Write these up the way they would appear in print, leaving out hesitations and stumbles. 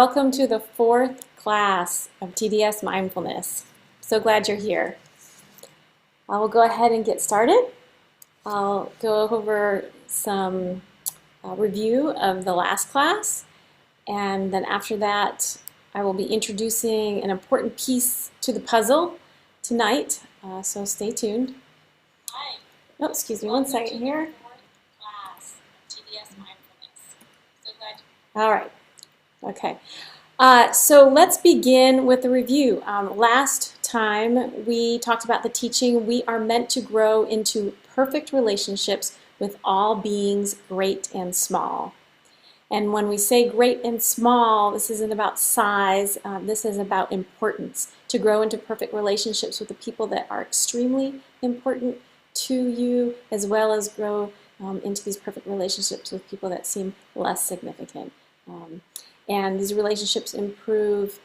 Welcome to the fourth class of TDS Mindfulness. So glad you're here. I will go ahead and get started. I'll go over some review of the last class, and then after that I will be introducing an important piece to the puzzle tonight, so stay tuned. Hi. Oh, excuse me one second here. Class of TDS Mindfulness. So glad. All right. Okay. So let's begin with the review. Last time we talked about the teaching, we are meant to grow into perfect relationships with all beings, great and small. And when we say great and small, this isn't about size, this is about importance. To grow into perfect relationships with the people that are extremely important to you, as well as grow into these perfect relationships with people that seem less significant. And these relationships improve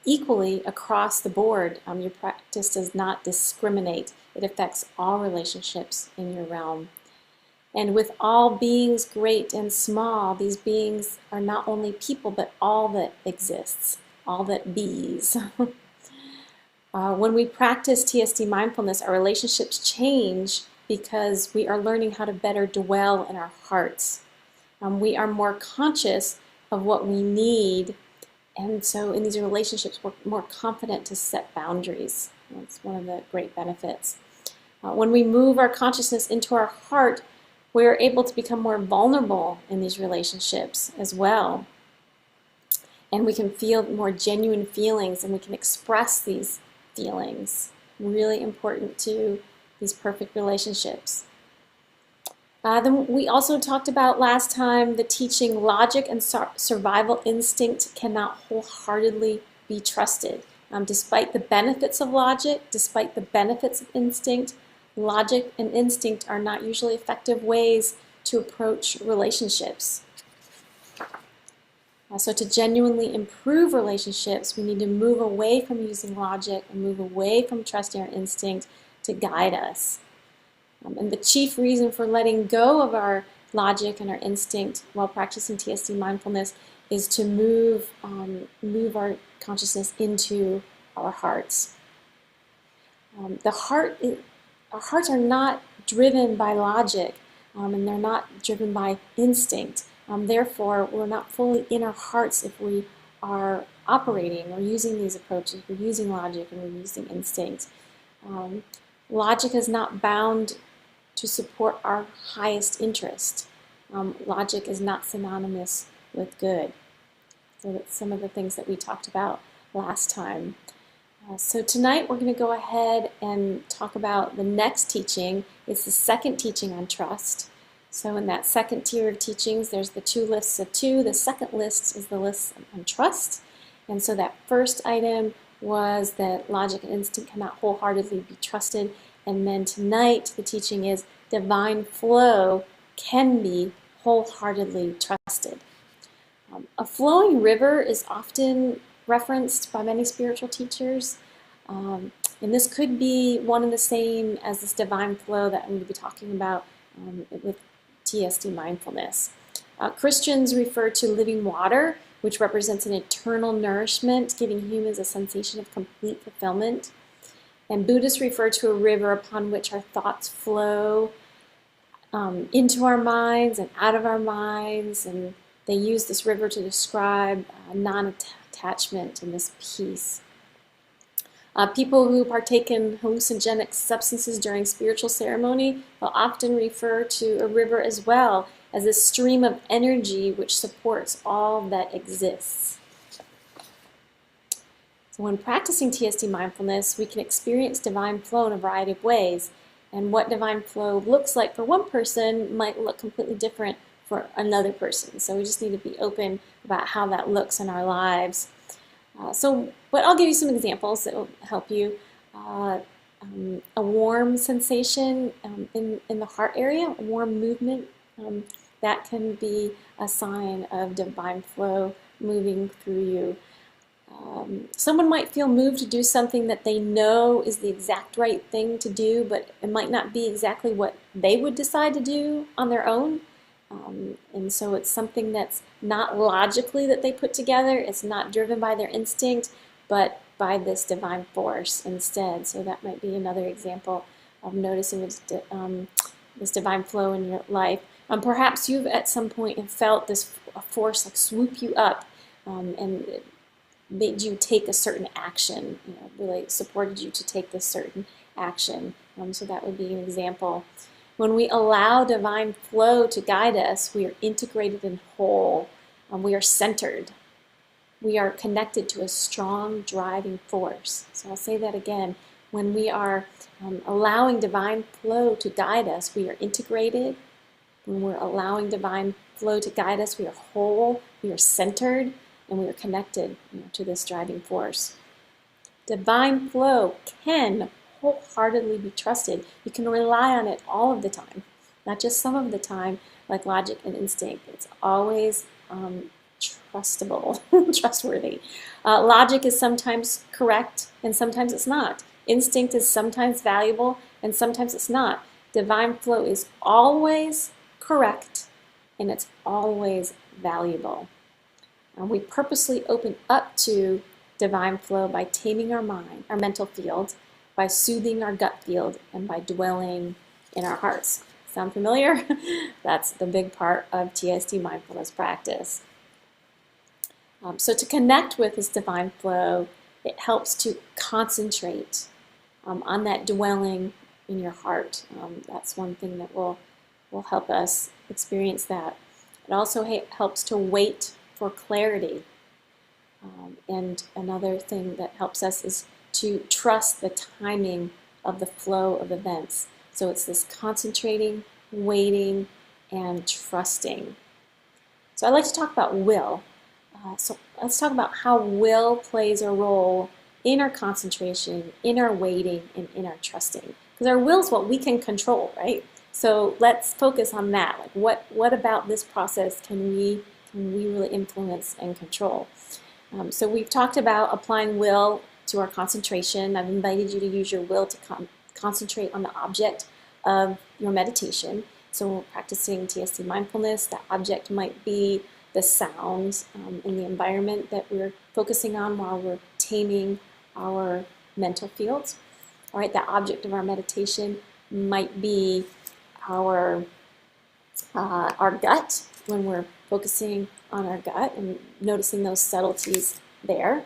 equally across the board. Your practice does not discriminate. It affects all relationships in your realm. And with all beings, great and small, these beings are not only people, but all that exists, all that bees. When we practice TSD mindfulness, our relationships change because we are learning how to better dwell in our hearts. We are more conscious of what we need, and so in these relationships we're more confident to set boundaries. That's one of the great benefits. When we move our consciousness into our heart, we're able to become more vulnerable in these relationships as well, and we can feel more genuine feelings, and we can express these feelings. Really important to these perfect relationships. Then we also talked about last time the teaching logic and survival instinct cannot wholeheartedly be trusted. Despite the benefits of logic, despite the benefits of instinct, logic and instinct are not usually effective ways to approach relationships. So to genuinely improve relationships, we need to move away from using logic and move away from trusting our instinct to guide us. And the chief reason for letting go of our logic and our instinct while practicing TSD mindfulness is to move our consciousness into our hearts. Our hearts are not driven by logic, and they're not driven by instinct. Therefore, we're not fully in our hearts if we are operating or using these approaches. We're using logic and we're using instinct. Logic is not bound to support our highest interest. Logic is not synonymous with good. So that's some of the things that we talked about last time. So tonight we're going to go ahead and talk about the next teaching. It's the second teaching on trust. So in that second tier of teachings, there's the two lists of two. The second list is the list on trust. And so that first item was that logic and instinct cannot wholeheartedly be trusted. And then tonight the teaching is divine flow can be wholeheartedly trusted. A flowing river is often referenced by many spiritual teachers, and this could be one and the same as this divine flow that I'm going to be talking about with TSD mindfulness. Christians refer to living water, which represents an eternal nourishment, giving humans a sensation of complete fulfillment. And Buddhists refer to a river upon which our thoughts flow into our minds and out of our minds, and they use this river to describe non-attachment and this peace. People who partake in hallucinogenic substances during spiritual ceremony will often refer to a river as well as a stream of energy which supports all that exists. So when practicing TSD mindfulness, we can experience divine flow in a variety of ways. And what divine flow looks like for one person might look completely different for another person. So we just need to be open about how that looks in our lives. But I'll give you some examples that will help you. A warm sensation in the heart area, a warm movement, that can be a sign of divine flow moving through you. Someone might feel moved to do something that they know is the exact right thing to do, but it might not be exactly what they would decide to do on their own. And so it's something that's not logically that they put together. It's not driven by their instinct, but by this divine force instead. So that might be another example of noticing this divine flow in your life. Perhaps you've at some point have felt this force like swoop you up and it made you take a certain action, really supported you to take this certain action. So that would be an example. When we allow divine flow to guide us, we are integrated and whole. We are centered. We are connected to a strong driving force. So I'll say that again. When we are allowing divine flow to guide us, we are integrated. When we're allowing divine flow to guide us, we are whole, we are centered, and we are connected to this driving force. Divine flow can wholeheartable be trusted. You can rely on it all of the time, not just some of the time, like logic and instinct. It's always trustable, trustworthy. Logic is sometimes correct and sometimes it's not. Instinct is sometimes valuable and sometimes it's not. Divine flow is always correct and it's always valuable. We purposely open up to divine flow by taming our mind, our mental field, by soothing our gut field, and by dwelling in our hearts. Sound familiar? That's the big part of TSD mindfulness practice. So to connect with this divine flow, it helps to concentrate on that dwelling in your heart. That's one thing that will help us experience that. It also helps to wait for clarity. And another thing that helps us is to trust the timing of the flow of events. So it's this concentrating, waiting, and trusting. So I'd like to talk about will. So let's talk about how will plays a role in our concentration, in our waiting, and in our trusting. Because our will is what we can control, right? So let's focus on that. Like what about this process can we really influence and control? So we've talked about applying will to our concentration. I've invited you to use your will to concentrate on the object of your meditation. So when we're practicing TSD mindfulness, that object might be the sounds in the environment that we're focusing on while we're taming our mental fields. All right, the object of our meditation might be our gut, when we're focusing on our gut and noticing those subtleties there.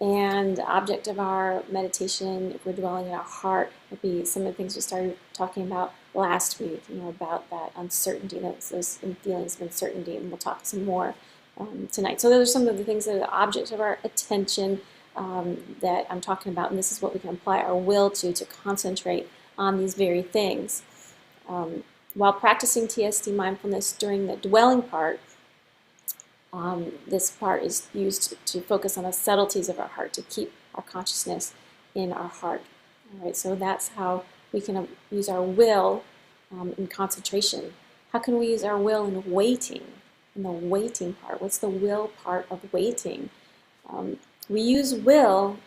And the object of our meditation, if we're dwelling in our heart, would be some of the things we started talking about last week, about that uncertainty, those feelings of uncertainty, and we'll talk some more tonight. So those are some of the things that are the object of our attention that I'm talking about, and this is what we can apply our will to concentrate on these very things. While practicing TSD mindfulness during the dwelling part, this part is used to focus on the subtleties of our heart, to keep our consciousness in our heart. All right, so that's how we can use our will in concentration. How can we use our will in waiting, in the waiting part? What's the will part of waiting? We use will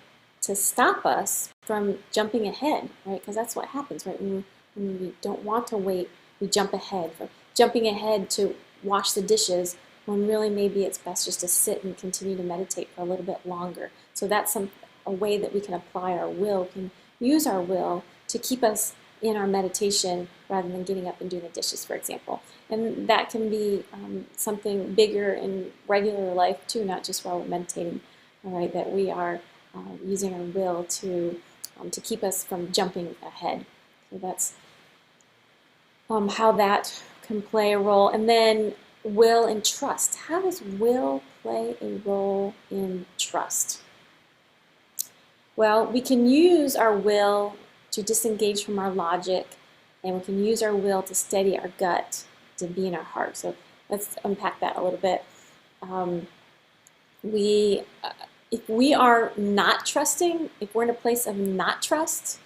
to stop us from jumping ahead, right? Because that's what happens, right? When we don't want to wait, we jump ahead. Jumping ahead to wash the dishes when really maybe it's best just to sit and continue to meditate for a little bit longer. So that's a way that we can apply our will, can use our will to keep us in our meditation rather than getting up and doing the dishes, for example. And that can be something bigger in regular life too, not just while we're meditating, all right, that we are using our will to keep us from jumping ahead. So that's how that can play a role. And then will and trust. How does will play a role in trust? Well, we can use our will to disengage from our logic, and we can use our will to steady our gut, to be in our heart. So let's unpack that a little bit. If we are not trusting, if we're in a place of not trust,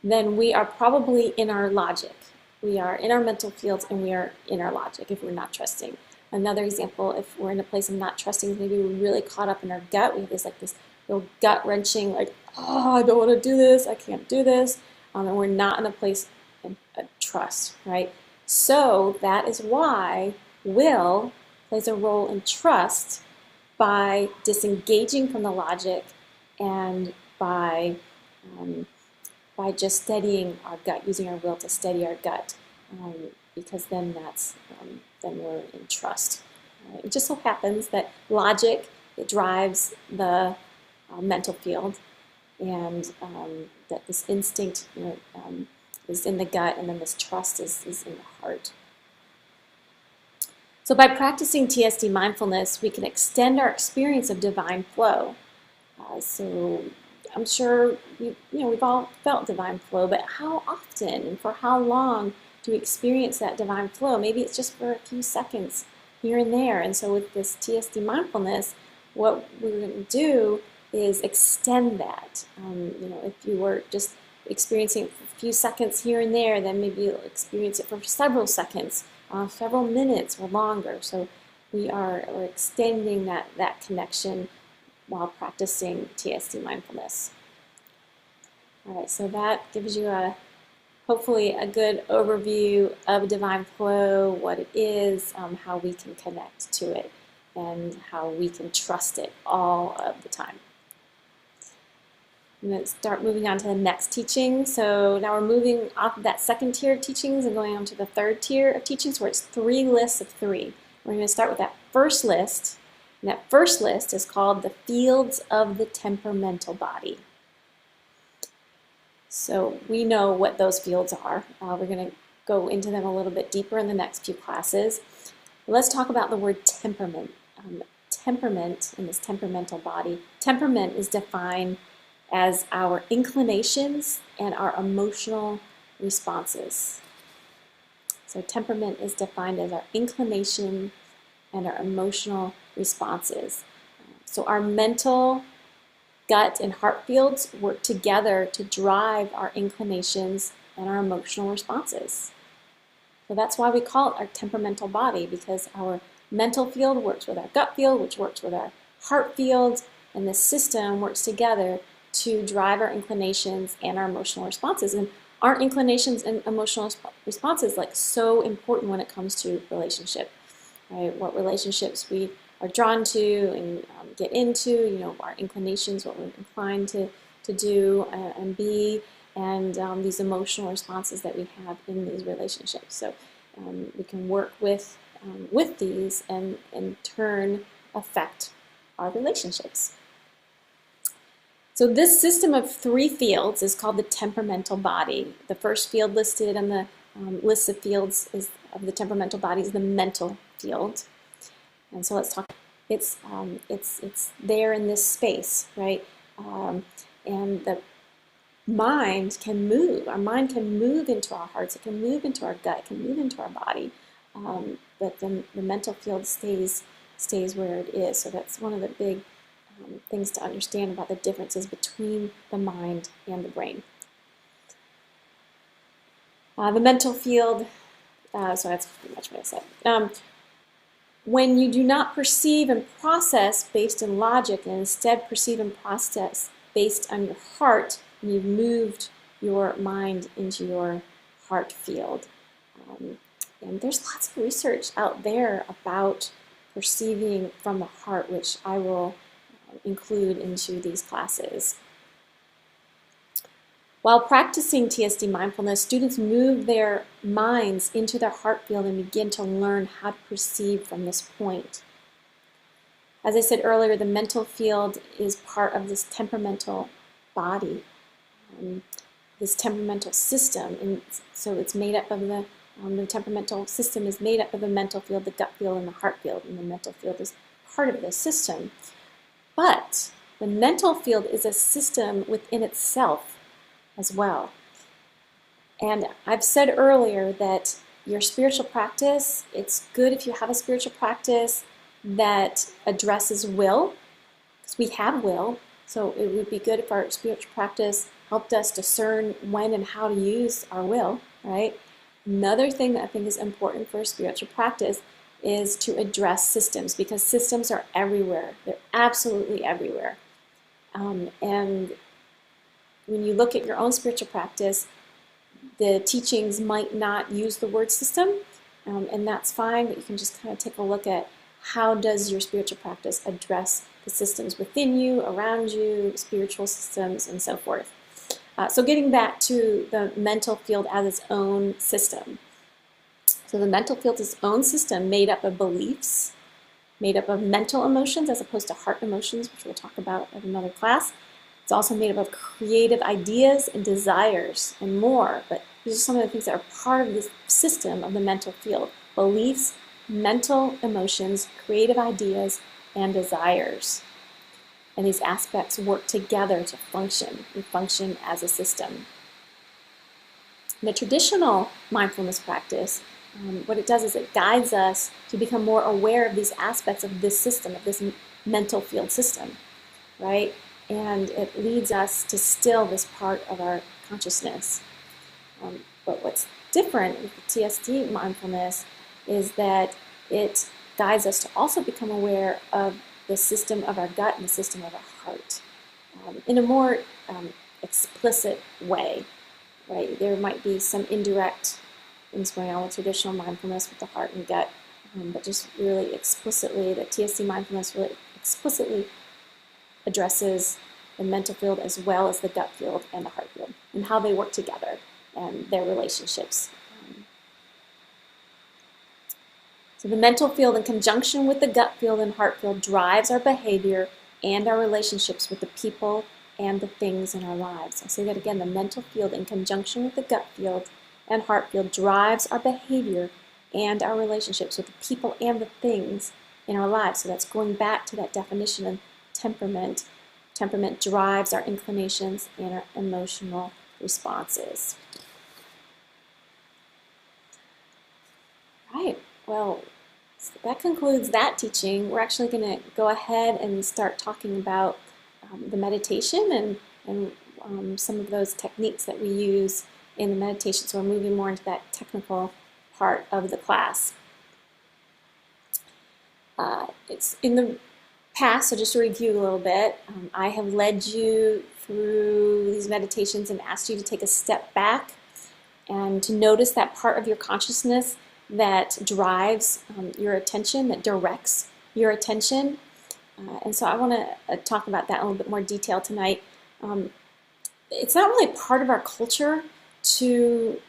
then we are probably in our logic. We are in our mental fields and we are in our logic if we're not trusting. Another example, if we're in a place of not trusting, maybe we're really caught up in our gut. We have this real gut-wrenching, oh, I don't want to do this, I can't do this. And we're not in a place of trust, right? So that is why will plays a role in trust by disengaging from the logic and by um, by just steadying our gut, using our will to steady our gut, because then we're in trust. It just so happens that logic, it drives the mental field, and that this instinct, is in the gut, and then this trust is in the heart. So by practicing TSD mindfulness, we can extend our experience of divine flow. So I'm sure we've all felt divine flow, but how often and for how long do we experience that divine flow? Maybe it's just for a few seconds here and there. And so with this TSD mindfulness, what we're going to do is extend that. If you were just experiencing it for a few seconds here and there, then maybe you'll experience it for several seconds, several minutes or longer. So we're extending that connection while practicing TSD mindfulness. All right, so that gives you hopefully a good overview of divine flow, what it is, how we can connect to it, and how we can trust it all of the time. I'm going to start moving on to the next teaching. So now we're moving off of that second tier of teachings and going on to the third tier of teachings, where it's 3 lists of 3. We're going to start with that first list. And that first list is called the fields of the temperamental body. So we know what those fields are. We're going to go into them a little bit deeper in the next few classes. Let's talk about the word temperament. Temperament in this temperamental body. Temperament is defined as our inclinations and our emotional responses. So temperament is defined as our inclination and our emotional responses. So our mental, gut, and heart fields work together to drive our inclinations and our emotional responses. So that's why we call it our temperamental body, because our mental field works with our gut field, which works with our heart field, and this system works together to drive our inclinations and our emotional responses. And aren't inclinations and emotional responses so important when it comes to relationship? Right? What relationships we are drawn to and get into, our inclinations, what we're inclined to do and be, and these emotional responses that we have in these relationships. So we can work with these and in turn affect our relationships. So this system of 3 fields is called the temperamental body. The first field listed on the list of fields of the temperamental body is the mental field. And so let's talk. It's there in this space, right? And the mind can move. Our mind can move into our hearts. It can move into our gut. It can move into our body. But then the mental field stays where it is. So that's one of the big things to understand about the differences between the mind and the brain. The mental field, so that's pretty much what I said. When you do not perceive and process based on logic and instead perceive and process based on your heart, and you've moved your mind into your heart field. And there's lots of research out there about perceiving from the heart, which I will include into these classes. While practicing TSD mindfulness, students move their minds into their heart field and begin to learn how to perceive from this point. As I said earlier, the mental field is part of this temperamental body, this temperamental system, and so it's made up of the temperamental system is made up of the mental field, the gut field, and the heart field, and the mental field is part of this system. But the mental field is a system within itself as well. And I've said earlier that your spiritual practice, it's good if you have a spiritual practice that addresses will, because we have will. So it would be good if our spiritual practice helped us discern when and how to use our will, right? Another thing that I think is important for a spiritual practice is to address systems, because systems are everywhere. They're absolutely everywhere. And when you look at your own spiritual practice, the teachings might not use the word system, and that's fine, but you can just kind of take a look at how does your spiritual practice address the systems within you, around you, spiritual systems, and so forth. So getting back to the mental field as its own system. So the mental field is its own system made up of beliefs, made up of mental emotions as opposed to heart emotions, which we'll talk about in another class. It's also made up of creative ideas and desires and more, but these are some of the things that are part of the system of the mental field. Beliefs, mental emotions, creative ideas, and desires. And these aspects work together to function. We function as a system. In the traditional mindfulness practice, what it does is it guides us to become more aware of these aspects of this system, of this mental field system, right? And it leads us to still this part of our consciousness. But what's different with the TSD mindfulness is that it guides us to also become aware of the system of our gut and the system of our heart in a more explicit way, right? There might be some indirect things going on with traditional mindfulness with the heart and gut, but just really explicitly, the TSD mindfulness really explicitly addresses the mental field as well as the gut field and the heart field and how they work together and their relationships. So the mental field in conjunction with the gut field and heart field drives our behavior and our relationships with the people and the things in our lives. I'll say that again, the mental field in conjunction with the gut field and heart field drives our behavior and our relationships with the people and the things in our lives. So that's going back to that definition of temperament. Temperament drives our inclinations and our emotional responses. Right, well, so that concludes that teaching. We're actually going to go ahead and start talking about the meditation and some of those techniques that we use in the meditation. So we're moving more into that technical part of the class. It's in the past, so just to review a little bit, I have led you through these meditations and asked you to take a step back and to notice that part of your consciousness that drives your attention, that directs your attention. And so I want to talk about that in a little bit more detail tonight. It's not really part of our culture to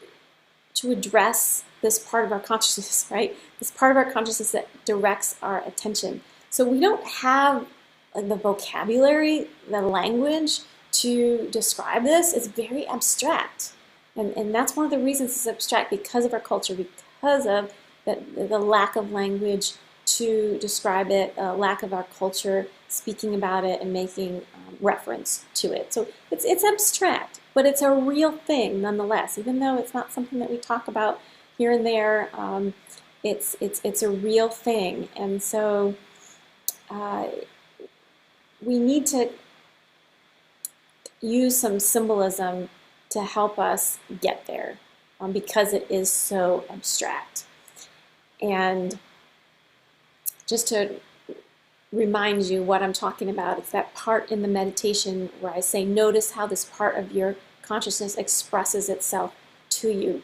address this part of our consciousness, right? This part of our consciousness that directs our attention. So we don't have the vocabulary, the language to describe this. It's very abstract. And that's one of the reasons it's abstract, because of our culture, because of the lack of language to describe it, lack of our culture speaking about it and making reference to it. So it's abstract, but it's a real thing nonetheless. Even though it's not something that we talk about here and there, it's a real thing. And so we need to use some symbolism to help us get there because it is so abstract. And just to remind you what I'm talking about, it's that part in the meditation where I say, notice how this part of your consciousness expresses itself to you.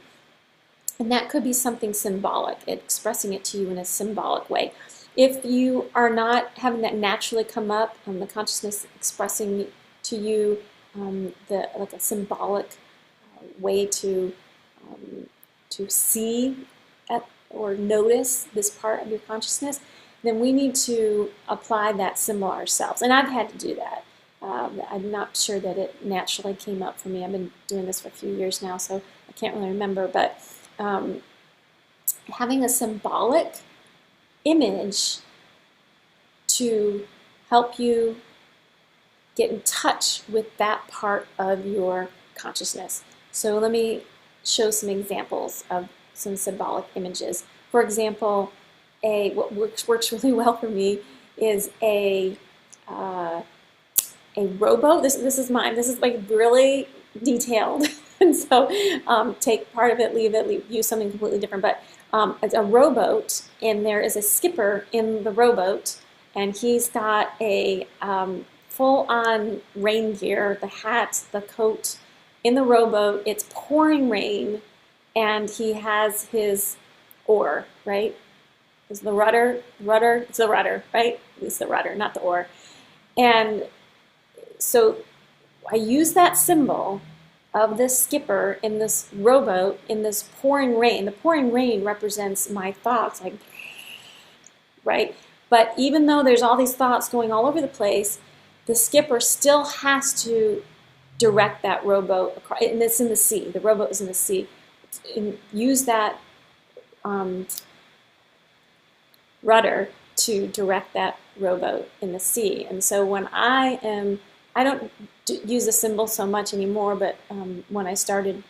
And that could be something symbolic, expressing it to you in a symbolic way. If you are not having that naturally come up, the consciousness expressing to you like a symbolic way to see or notice this part of your consciousness, then we need to apply that symbol ourselves. And I've had to do that. I'm not sure that it naturally came up for me. I've been doing this for a few years now, so I can't really remember. But having a symbolic image to help you get in touch with that part of your consciousness. So let me show some examples of some symbolic images. For example, what works really well for me is a rowboat. This is mine. This is like really detailed, and so take part of it, leave it, use something completely different. But it's a rowboat, and there is a skipper in the rowboat, and he's got a full-on rain gear, the hat, the coat, in the rowboat, it's pouring rain, and he has his oar, right? Is the rudder, it's the rudder, right? It's the rudder, not the oar. And so I use that symbol of this skipper in this rowboat in this pouring rain. The pouring rain represents my thoughts, like, right? But even though there's all these thoughts going all over the place, the skipper still has to direct that rowboat across, and it's in the sea. The rowboat is in the sea. Use that rudder to direct that rowboat in the sea. And so when I don't use the symbol so much anymore, but when I started